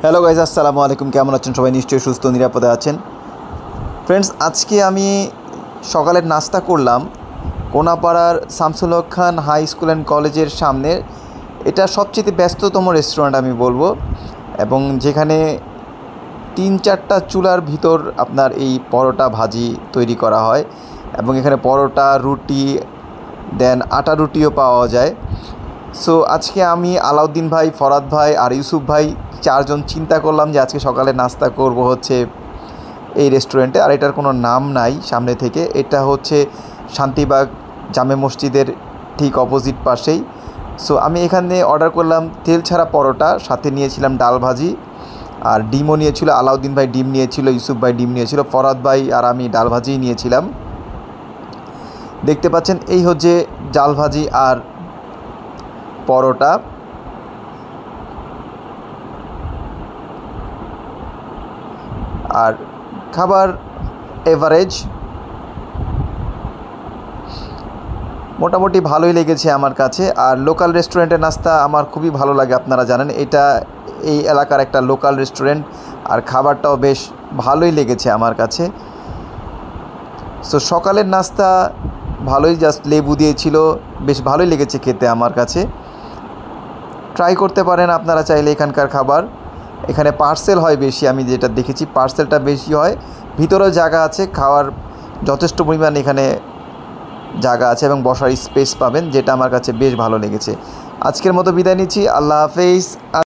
Hello guys, আসসালামু আলাইকুম। কেমন আছেন সবাই? নিশ্চয়ই সুস্থ নিরাপদে আছেন। ফ্রেন্ডস, আজকে আমি সকালের নাস্তা করলাম কোনাপাড়ার শামসুল হক খান হাই স্কুল অ্যান্ড কলেজের সামনে। এটা সবচেয়ে ব্যস্ততম রেস্টুরেন্ট আমি বলবো, এবং যেখানে 3-4টা চুলার ভিতর আপনার এই পরোটা ভাজি তৈরি করা হয়, এবং এখানে পরোটা, রুটি, দেন আটা রুটিও পাওয়া যায়। সো আজকে আমি, আলাউদ্দিন ভাই, ফরাদ ভাই আর ইউসুফ ভাই 4জন চিন্তা করলাম যে আজকে সকালে নাস্তা করব হচ্ছে এই রেস্টুরেন্টে। আর এটার কোনো নাম নাই সামনে থেকে। এটা হচ্ছে শান্তিবাগ জামে মসজিদের ঠিক অপোজিট পাশেই। সো আমি এখানে অর্ডার করলাম তেল ছাড়া পরোটা, সাথে নিয়েছিলাম ডাল ভাজি, আর ডিমও নিয়েছিল। আলাউদ্দিন ভাই ডিম নিয়েছিল, ইউসুফ ভাই ডিম নিয়েছিল, ফরাদ ভাই আর আমি ডাল ভাজিই নিয়েছিলাম। দেখতে পাচ্ছেন এই হচ্ছে ডাল ভাজি আর পরোটা। আর খাবার এভারেজ, মোটামুটি ভালোই লেগেছে আমার কাছে। আর লোকাল রেস্টুরেন্টের নাস্তা আমার খুবই ভালো লাগে, আপনারা জানেন এটা এই এলাকার একটা লোকাল রেস্টুরেন্ট, আর খাবারটাও বেশ ভালোই লেগেছে আমার কাছে। সো সকালের নাস্তা ভালোই, জাস্ট লেবু দিয়েছিল, বেশ ভালোই লেগেছে খেতে আমার কাছে। ট্রাই করতে পারেন আপনারা চাইলে এখানকার খাবার। এখানে পার্সেল হয় বেশি, আমি যেটা দেখেছি পার্সেলটা বেশি হয়। ভিতরেও জায়গা আছে, খাওয়ার যথেষ্ট পরিমাণ এখানে জায়গা আছে এবং বসার স্পেস পাবেন, যেটা আমার কাছে বেশ ভালো লেগেছে। আজকের মতো বিদায় নিচ্ছি, আল্লাহ হাফেজ।